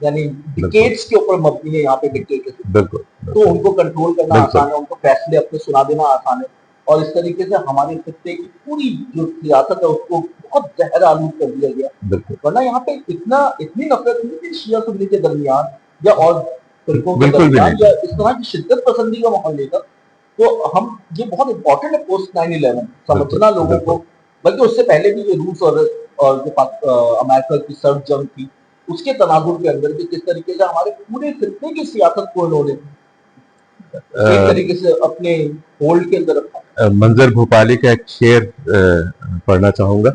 यानी डिकेट्स के ऊपर मबनी है यहाँ पे डिक्टेटरशिप। बिल्कुल तो उनको कंट्रोल करना बिल्कुल आसान है, उनको फैसले अपने सुना देना आसान है, और इस तरीके से हमारे खित्ते की पूरी जो सियासत है उसको बहुत जहर आलूद कर दिया गया। बिल्कुल वरना यहाँ पे इतनी नफरत नहीं थी शिया सुन्नी के दरमियान या और फिरकों के बिल्कुल भी दरमियान, नहीं। या इस तरह की शिद्दत पसंदी का माहौल नहीं था। तो हम ये बहुत इंपॉर्टेंट है पोस्ट 9/11 समझना लोगों को। बल्कि उससे पहले भी ये रूस और जो अमेरिका की सर्द जंग थी उसके तनाजुर के अंदर भी किस तरीके से हमारे पूरे खित्ते की सियासत को इन्होंने एक तरीके से अपने होल्ड के अंदर रखा। मंजर भोपाली का एक शेर पढ़ना चाहूंगा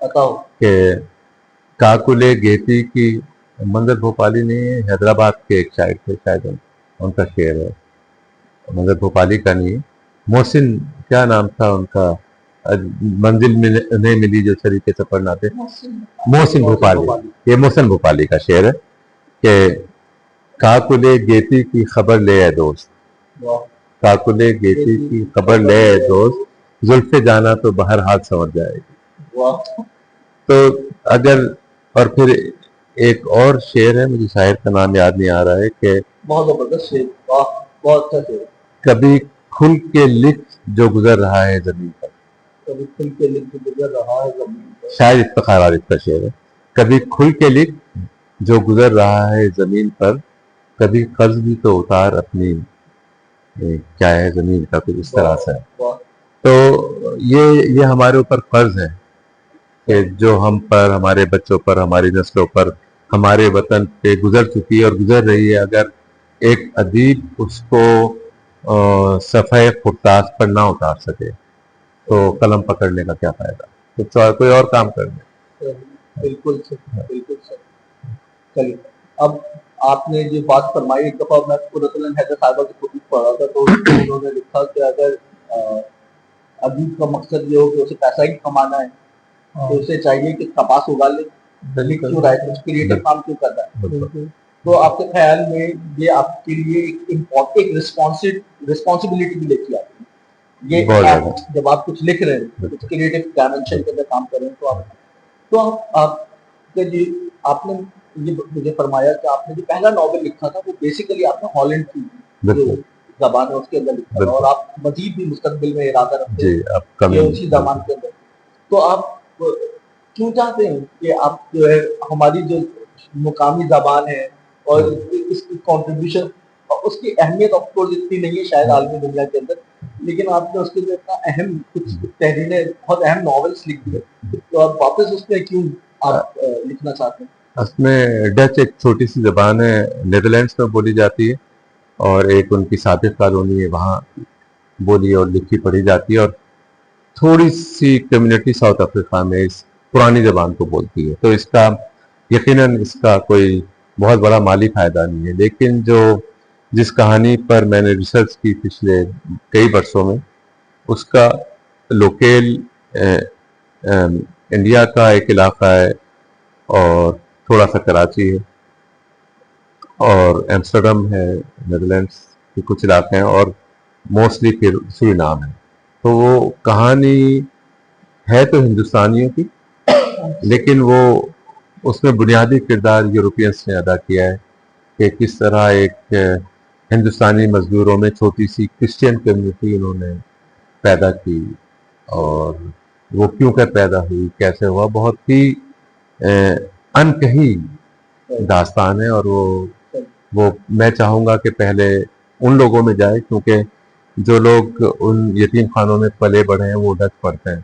बताओ। कि काकुले गेती की, मंजर भोपाली ने हैदराबाद के एक शायर थे शायद, उनका शेर है, मंजर भोपाली का नहीं, मोहसिन क्या नाम था उनका, मंजिल नहीं मिली जो तरीके से पढ़ना थे, मोहसिन भोपाली। ये मोहसिन भोपाली का शेर है कि काकुले गेती की खबर ले आए दोस्त, काकुले गेती की खबर ले आए दोस्त, जुल्फे जाना तो बाहर हाथ समझ जाएगी। तो अगर, और फिर एक और शेर है, मुझे शायर का नाम याद नहीं आ रहा है, कि बहुत जबरदस्त शेर, बहुत अच्छा शेर। कभी खुल के लिख जो गुजर रहा है जमीन पर, कभी खुल के लिख जो गुजर रहा है जमीन पर, शायद इफ्तिखार आरिफ का शेर है, कभी खुल के लिख जो गुजर रहा है जमीन पर, कभी कर्ज भी तो उतार अपनी क्या है जमीन का, कुछ इस तरह से। तो ये हमारे ऊपर फर्ज है कि जो हम पर, हमारे बच्चों पर, हमारी नस्लों पर, हमारे वतन पे गुजर चुकी है और गुजर रही है, अगर एक अदीब उसको सफ़े फुर्तास पर ना उतार सके तो कलम पकड़ने का क्या फायदा, तो कोई और काम करने। बिल्कुल सही, बिल्कुल सही। चलिए, अब आपने जो बात फरमाई, एक दफा मैं कुर्रतुल हैदर साहिबा की बुक पढ़ रहा था, तो उन्होंने लिखा कि अगर अदीब का मकसद ये हो कि उसे पैसा ही कमाना है तो उसे चाहिए कि कपास उगा ले, लिख क्यों रहा है, कुछ क्रिएटिव काम क्यों कर रहा है। तो आपके ख्याल में ये आपके लिए एक रिस्पॉन्सिबिलिटी भी लेती आती है ये जब आप कुछ लिख रहे हैं, कुछ क्रिएटिव डायमेंशन के अंदर काम कर रहे हैं, तो आपके जी आपने ये मुझे फरमाया कि आपने जो पहला नॉवेल लिखा था वो बेसिकली आपने हॉलैंड की जो जबान है उसके अंदर लिखना है और आप मजीद भी मुस्तकबिल में इरादा रखते जी हैं अब कि कमी उसी जबान के अंदर, तो आप क्यों चाहते हैं कि आप जो है हमारी जो मुकामी जबान है और इसकी कंट्रीब्यूशन और उसकी अहमियत ऑफ कोर्स इतनी नहीं है शायद आलमी दुनिया के अंदर, लेकिन आपने उसके लिए इतना अहम कुछ तहरीरें बहुत अहम नॉवेल्स लिख दिए, तो आप वापस उसमें क्यों आप लिखना चाहते हैं? उसमें डच एक छोटी सी जबान है, नेदरलैंड्स में बोली जाती है और एक उनकी साबिक कॉलोनी है, वहाँ बोली और लिखी पढ़ी जाती है, और थोड़ी सी कम्युनिटी साउथ अफ्रीका में इस पुरानी जबान को बोलती है। तो इसका यकीनन इसका कोई बहुत बड़ा माली फायदा नहीं है, लेकिन जिस कहानी पर मैंने रिसर्च की पिछले कई वर्षों में, उसका लोकल इंडिया का एक इलाका है और थोड़ा सा कराची है और एम्स्टर्डम है, नेदरलैंड्स के कुछ इलाके हैं और मोस्टली फिर सूरीनाम है। तो वो कहानी है तो हिंदुस्तानियों की, लेकिन वो उसमें बुनियादी किरदार यूरोपियंस ने अदा किया है कि किस तरह एक हिंदुस्तानी मजदूरों में छोटी सी क्रिश्चियन कम्युनिटी उन्होंने पैदा की और वो क्यों कर पैदा हुई, कैसे हुआ, बहुत ही अनकही दास्तान है। और वो मैं चाहूँगा कि पहले उन लोगों में जाए, क्योंकि जो लोग उन यतीम खानों में पले बढ़े हैं वो डच पढ़ते हैं,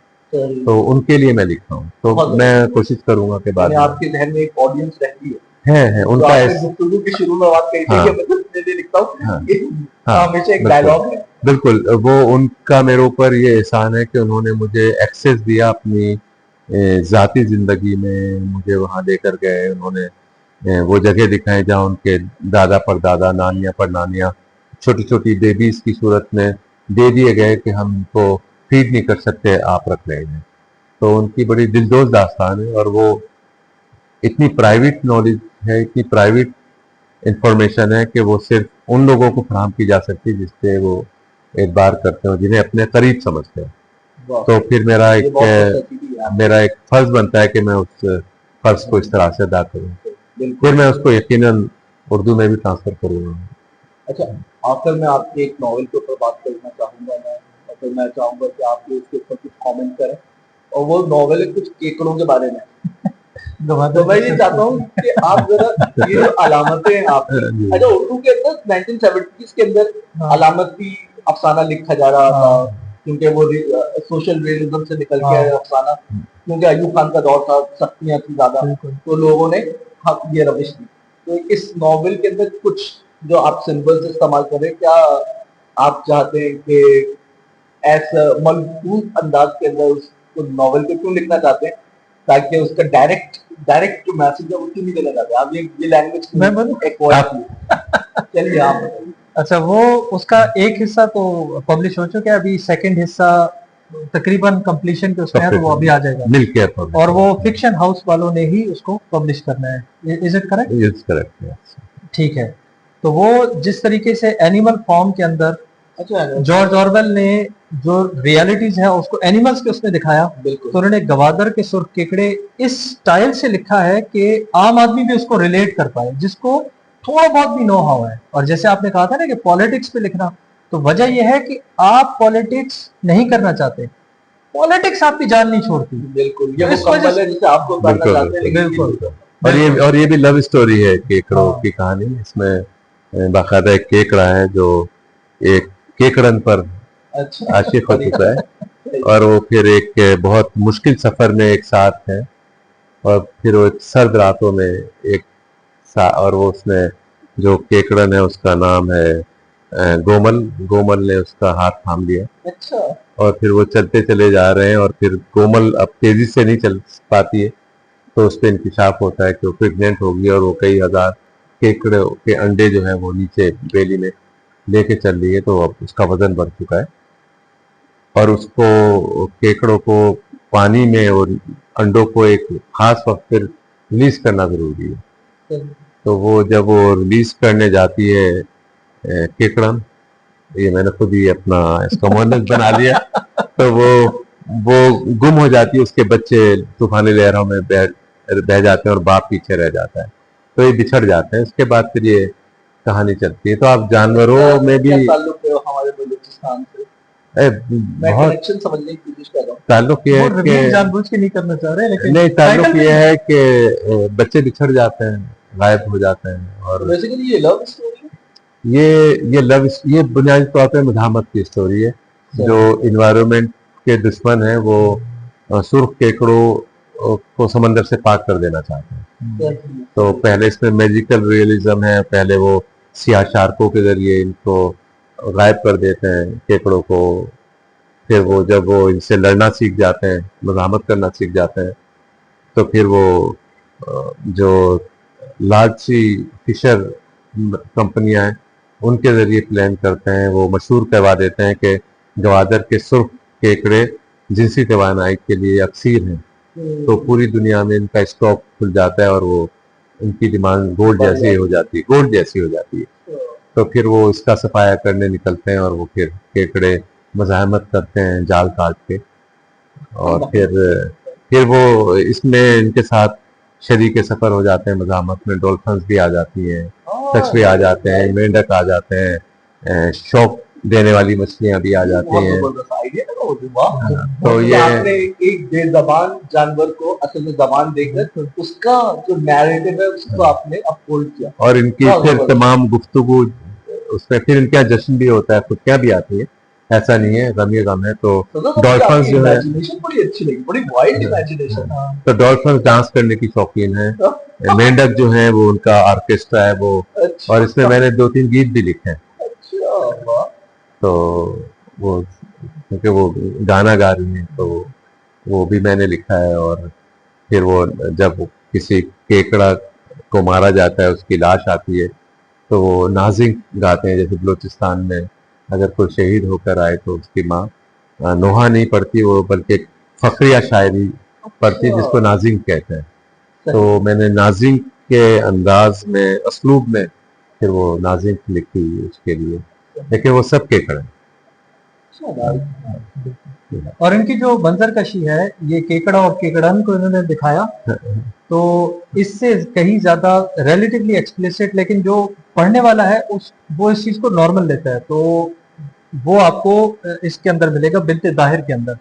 तो उनके लिए मैं लिखता हूँ। तो मैं कोशिश करूंगा कि बाद में आपके जहन में एक ऑडियंस रहती है तो उनका आपने गुफ्तगू के शुरू में बात कही थी कि मैं तो इसलिए लिखता हूँ कि हमेशा एक डायलॉग है। बिल्कुल, वो उनका मेरे ऊपर ये एहसान है कि उन्होंने मुझे एक्सेस दिया अपनी ज़ाती ज़िंदगी में, मुझे वहाँ लेकर गए, उन्होंने वो जगह दिखाई जहाँ उनके दादा परदादा, नानियाँ परनानियाँ छोटी छोटी बेबीज़ की सूरत में दे दिए गए कि हम उनको फीड नहीं कर सकते, आप रख रहे हैं। तो उनकी बड़ी दिलदोज़ दास्तान है और वो इतनी प्राइवेट नॉलेज है, इतनी प्राइवेट इंफॉर्मेशन है कि वो सिर्फ उन लोगों को फराहम की जा सकती है जिससे वो एतबार करते हो, जिन्हें अपने करीब समझते हैं। तो फिर मेरा एक फर्ज बनता है कि मैं उस फर्ज को इस तरह से अदा करूँ। फिर मैं उसको यकीनन उर्दू में भी ट्रांसफर करूँगा। अच्छा, आखिर में आपके एक नॉवेल के ऊपर बात करना चाहूँगा मैं, और फिर मैं चाहूँगा कि आप उसके ऊपर कुछ कमेंट करें, और वो नॉवेल है कुछ केकड़ों के बारे में। तो मैं ये चाहता हूँ कि आप जरा ये जो अलामतें हैं आपकी, अच्छा उर्दू के अंदर 1970s के अंदर अलामती अफसाना लिखा जा रहा था, क्योंकि वो सोशल रियलिज्म से निकल के आया अफसाना, क्योंकि अयूब खान का दौर था, सख्तियां थी ज्यादा, तो लोगों ने ये रविश दी। तो इस नॉवेल के अंदर कुछ जो आप सिंबल्स इस्तेमाल करें, क्या आप चाहते हैं कि ऐसा मलफूज अंदाज के अंदर उस नॉवेल को क्यों लिखना चाहते हैं, ताकि उसका डायरेक्ट जो मैसेज है वो क्यों नहीं देना चाहते आप? ये लैंग्वेज मैं बोलूं? चलिए आप बताइए। अच्छा, वो उसका एक हिस्सा तो पब्लिश हो चुका है, अभी सेकंड हिस्सा तकरीबन कंप्लीशन के उसमें है, तो वो अभी आ जाएगा मिलके, और वो फिक्शन हाउस वालों ने ही उसको पब्लिश करना है। Is it correct? Yes, correct. ठीक है, तो वो जिस तरीके से एनिमल फॉर्म के अंदर जॉर्ज ऑरवेल ने जो रियलिटीज है उसको एनिमल्स के उसमें दिखाया, तो उन्होंने गवादर के सुर्ख केकड़े इस स्टाइल से लिखा है कि आम आदमी भी उसको रिलेट कर पाए, जिसको थोड़ा बहुत भी नो हाउ है। और जैसे आपने कहा था ना कि पॉलिटिक्स पे लिखना, तो वजह यह है कि आप पॉलिटिक्स नहीं करना चाहते, पॉलिटिक्स आपकी जान नहीं छोड़ती। बिल्कुल, ये वो कम्बल है जिसे आप तो करना चाहते हैं, बिल्कुल। और ये भी लव स्टोरी है, केकड़ों की कहानी। इसमें बाकायदा एक केकड़ा है जो एक केकड़न पर आशिक हो चुका है और वो फिर एक बहुत मुश्किल सफर में एक साथ है, और फिर वो एक सर्द रातों में और वो उसने जो केकड़न है उसका नाम है गोमल ने उसका हाथ थाम लिया। अच्छा। और फिर वो चलते चले जा रहे हैं और फिर गोमल अब तेजी से नहीं चल पाती है, तो उस पर इंकिशाफ होता है कि वो प्रेग्नेंट होगी और वो कई हजार केकड़े के अंडे जो है वो नीचे बेली में लेके चल रही है, तो अब उसका वजन बढ़ चुका है और उसको केकड़ों को पानी में और अंडों को एक खास वक्त पर रिलीज करना जरूरी है। तो वो जब वो रिलीज करने जाती है केकड़न, ये मैंने खुद ही अपना इसका मोहनत बना लिया, तो वो गुम हो जाती है, उसके बच्चे तूफानी लहरों में बह जाते हैं और बाप पीछे रह जाता है, तो ये बिछड़ जाते हैं। उसके बाद फिर ये कहानी चलती है। तो आप जानवरों में भी क्या ताल्लुक है हमारे बलूचिस्तान से? मैं बहुत कनेक्शन समझने की कोशिश कर रहा हूँ। ताल्लुक ये वो है रिवील कि जानबूझ के नहीं करना चाह रहे लेकिन नहीं, ताल्लुक टाइटल ये में है कि बच्चे बिछड़ जाते हैं, गायब हो जाते हैं, तो और बेसिकली ये लव स्टोरी है। ये बुनियादी तौर पे मज़ाहमत की स्टोरी है। जो इन्वायरमेंट के दुश्मन हैं वो सुर्ख केकड़ों को समंदर से पाक कर देना चाहते हैं। तो पहले इसमें मैजिकल रियलिज्म है, पहले वो सियाह शार्कों के जरिए इनको गायब कर देते हैं केकड़ों को। फिर वो जब वो इनसे लड़ना सीख जाते हैं, मज़ाहमत करना सीख जाते हैं, तो फिर वो जो लार्ज सी फिशर कंपनियां हैं उनके जरिए प्लान करते हैं, वो मशहूर करवा देते हैं कि गवादर के सुर्ख केकड़े जिनसी तवानाई के लिए अक्सीर हैं। तो पूरी दुनिया में इनका स्टॉक खुल जाता है और वो उनकी डिमांड गोल्ड जैसी हो जाती है, गोल्ड जैसी हो जाती है। तो फिर वो इसका सफाया करने निकलते हैं और वो फिर केकड़े मज़ाहमत करते हैं जाल काट के, और फिर वो इसमें इनके साथ शरीक सफर हो जाते हैं। मज़ाहमत में डॉल्फिन्स भी आ जाती हैं, कछुए आ जाते हैं, मेंढक आ जाते हैं, शौक देने वाली मछलियां भी आ जाती बहुत हैं। जबरदस्त आइडिया है वो, वाह। तो ये आपने एक बेज़बान जानवर को असल में जबान देकर उसका जो नैरेटिव है उसको आपने अपहोल्ड किया। और इनकी बहुत फिर जबरदस्त। तमाम गुफ्तगू उसमें, फिर इनके यहाँ जश्न भी होता है, खुशियाँ भी आती है, ऐसा नहीं है, गम ही गम है। तो डॉल्फिन्स जो है, इमेजिनेशन बड़ी अच्छी लगी, बड़ी वाइल्ड इमेजिनेशन। तो डॉल्फिन्स डांस करने की शौकीन है। मेंढक जो है वो उनका ऑर्केस्ट्रा है वो, अच्छा, और इसमें मैंने 2-3 गीत भी लिखे हैं। अच्छा, वाह। तो वो, क्योंकि वो गाना गा रही हैं तो वो भी मैंने लिखा है। और फिर वो जब किसी केकड़ा को मारा जाता है, उसकी लाश आती है, तो वो नाजिंग गाते हैं। जैसे बलूचिस्तान में अगर कोई शहीद होकर आए तो उसकी माँ नोहा नहीं पढ़ती, वो बल्कि एक फखरिया शायरी पढ़ती है जिसको नाजिंग कहते हैं। तो मैंने नाजिंग के अंदाज में, असलूब में फिर वो नाजिंग लिखी उसके लिए, लेकिन वो सब केकड़ हैं। और इनकी जो मंजर कशी है, ये केकड़ा और केकड़न को इन्होंने दिखाया, तो इससे कहीं ज्यादा रिलेटिवली एक्सप्लिसिट, लेकिन जो पढ़ने वाला है वो इस चीज को नॉर्मल लेता है। तो वो आपको इसके अंदर मिलेगा बिन्ते दाहिर के अंदर,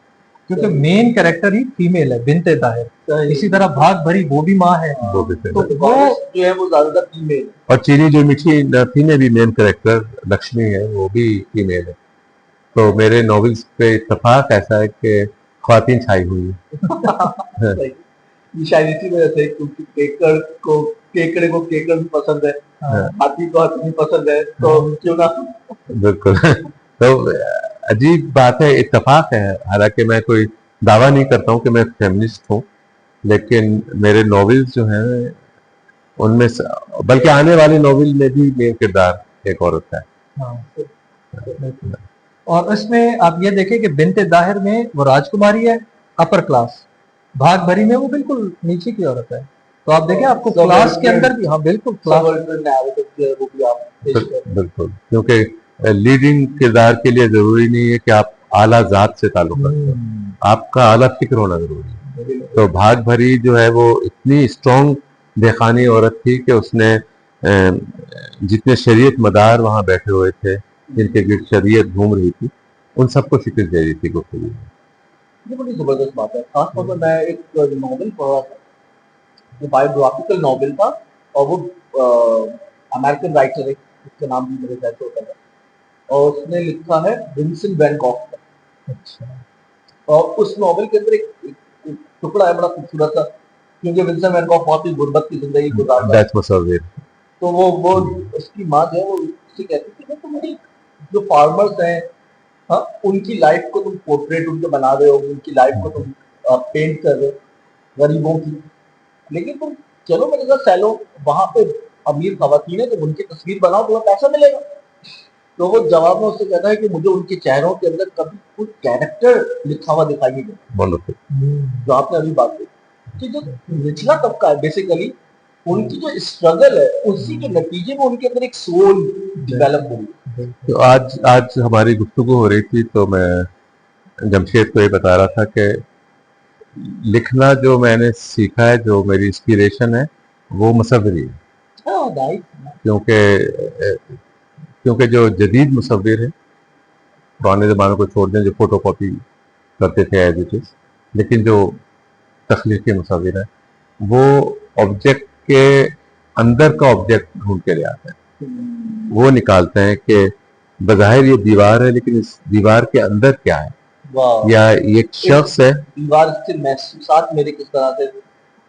क्योंकि मेन कैरेक्टर ही फीमेल है, बिन्ते दाहिर। इसी तरह भाग भरी वो भी माँ है, वो भी तो थे। वो जो है वो ज्यादातर फीमेल है। और चीनी जो मीठी नथी में भी मेन कैरेक्टर लक्ष्मी है, वो भी फीमेल है। तो मेरे नॉवेल्स पे इत्तेफाक ऐसा है कि ख्वातीन छाई हुई है। सही। ये शायद इसी वजह से, क्योंकि केकड़े को केकड़ भी पसंद है, हाथी को हाथी पसंद है, तो क्यों ना। बिल्कुल। तो अजीब बात है, इत्तेफाक है। हालांकि मैं कोई दावा नहीं करता हूँ कि मैं फेमिनिस्ट हूँ, लेकिन मेरे नॉवेल्स जो हैं उनमें बल्कि आने वाली नॉवेल में भी मेन किरदार एक औरत है। हाँ। और इसमें आप ये देखें कि बिन्ते दाहिर में वो राजकुमारी है, अपर क्लास, भाग भरी में वो बिल्कुल नीचे की औरत है। तो आप देखें आपको क्लास के अंदर भी, हाँ बिल्कुल क्लास, नैरेटिव जो है वो भी आप पेश कर रहे हैं। बिल्कुल, क्योंकि लीडिंग किरदार के लिए जरूरी नहीं है कि आप आला जात से ताल्लुक रखते हो, आपका आला फिक्र होना जरूरी है। तो भाग भरी जो है वो इतनी स्ट्रॉन्ग देखानी औरत थी कि उसने जितने शरीयत मदार वहां बैठे हुए थे, जिनके गिर्द शरीयत घूम रही थी, उन सबको शिकस्त दे रही थी गुफ्तगू। ये बड़ी जबरदस्त बात है। खासतौर पर मैं एक नॉवेल पढ़ रहा था, जो बायोग्राफिकल नॉवेल था, और वो अमेरिकन राइटर है, उसका नाम भी मेरे ख्याल से होता है, और उसने लिखा है विंसेंट वैन गॉग का। अच्छा, और उस नॉवेल के अंदर एक टुकड़ा है बड़ा खूबसूरत सा, क्योंकि विंसेंट वैन गॉग बहुत ही गुर्बत की जिंदगी गुजारता है। दैट मुसव्विर। तो वो उसकी माँ जो है वो उससे कहती थी कि तुम्हारी जो फार्मर्स हैं, हाँ, उनकी लाइफ को तुम पोर्ट्रेट उनके बना रहे हो, उनकी लाइफ को तुम पेंट कर रहे हो, गरीबों की, लेकिन तुम चलो मेरे साथ सैलो, वहां पे अमीर खवातीन है, तुम उनकी तस्वीर बनाओ, तुम्हें पैसा मिलेगा। तो वो जवाब में उससे कहता है कि मुझे उनके चेहरों के अंदर कभी कोई कैरेक्टर लिखा हुआ दिखाई नहीं देता। वंडरफुल। जो आपने अभी बात की कि जो निचला तबका है, बेसिकली उनकी जो स्ट्रगल है, उसी के नतीजे में उनके अंदर एक सोल डेवलप हुई। तो आज हमारी गुफ्तगू हो रही थी, तो मैं जमशेद को ये बता रहा था कि लिखना जो मैंने सीखा है, जो मेरी इंस्पिरेशन है, वो मुसव्विरी है। Oh, nice. क्योंकि क्योंकि जो जदीद मुसव्विर है पुराने ज़माने को छोड़ दें जो फोटो कॉपी करते थे एज इट इज, लेकिन जो तख्लीकी मुसव्विर है वो ऑब्जेक्ट के अंदर का ऑब्जेक्ट ढूंढ के ले आते हैं। वो निकालते हैं कि बज़ाहिर ये दीवार है लेकिन इस दीवार के अंदर क्या है, वाह, या ये एक शख्स है, दीवार से महसूसात मेरे किस तरह से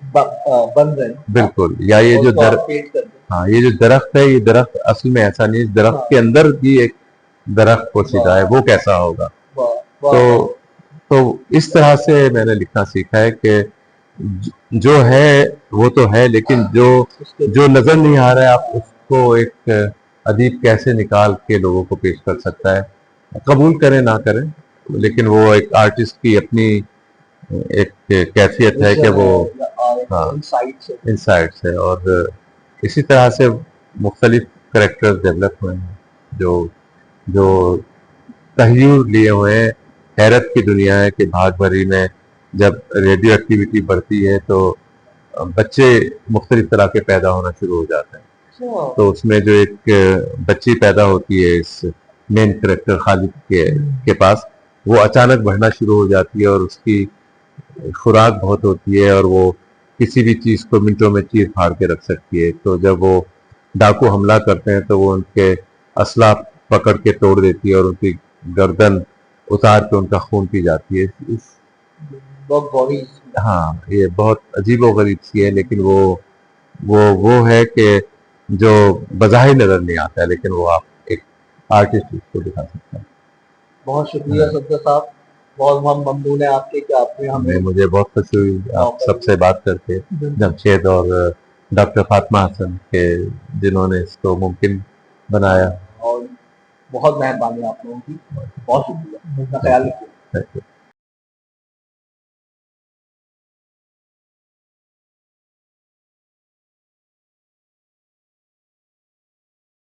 बन रहे हैं। बिल्कुल, या ये जो उसको आप दर पेंट करते हैं। हाँ ये जो दरख्त है, ये दरख्त असल में ऐसा नहीं, इस दरख्त हाँ। के अंदर भी एक दरख्त पोशीदा है, वो कैसा होगा। वाह, वाह, तो तो इस तरह से मैंने लिखना सीखा है कि जो है वो तो है, लेकिन जो उसके जो नजर नहीं आ रहा है आप उसको एक अदीब कैसे निकाल के लोगों को पेश कर सकता है, कबूल करें ना करें, लेकिन वो एक आर्टिस्ट की अपनी एक कैफियत है कि वो हाँ इनसाइट्स है। और इसी तरह से मुख्तलिफ करेक्टर्स डेवलप हुए हैं जो जो तहयूर लिए हुए हैं। हैरत की दुनिया है कि भाग भरी में जब रेडियो एक्टिविटी बढ़ती है तो बच्चे मुख्तलिफ तरह के पैदा होना शुरू हो जाते हैं। तो उसमें जो एक बच्ची पैदा होती है इस मेन करेक्टर खालिद के पास, वो अचानक बढ़ना शुरू हो जाती है और उसकी खुराक बहुत होती है और वो किसी भी चीज़ को मिनटों में चीर फाड़ के रख सकती है। तो जब वो डाकू हमला करते हैं तो वो उनके असला पकड़ के तोड़ देती है और उनकी गर्दन उतार के उनका खून पी जाती है। बहुत गौरी। हाँ ये बहुत अजीबो गरीब सी है, लेकिन वो है कि जो बज़ाहिर नजर नहीं आता है, लेकिन वो आप एक आर्टिस्ट उसको दिखा सकता है। बहुत शुक्रिया सज्जद साहब, बहुत हम ममनून है आपके कि आपने हमें मुझे बहुत खुशी हुई आप सबसे बात करके, जमशेद और डॉक्टर फातिमा हसन के, जिन्होंने इसको मुमकिन बनाया। और बहुत मेहरबानी आप लोगों की, बहुत शुक्रिया, अपना ख्याल रखिए। Thank you.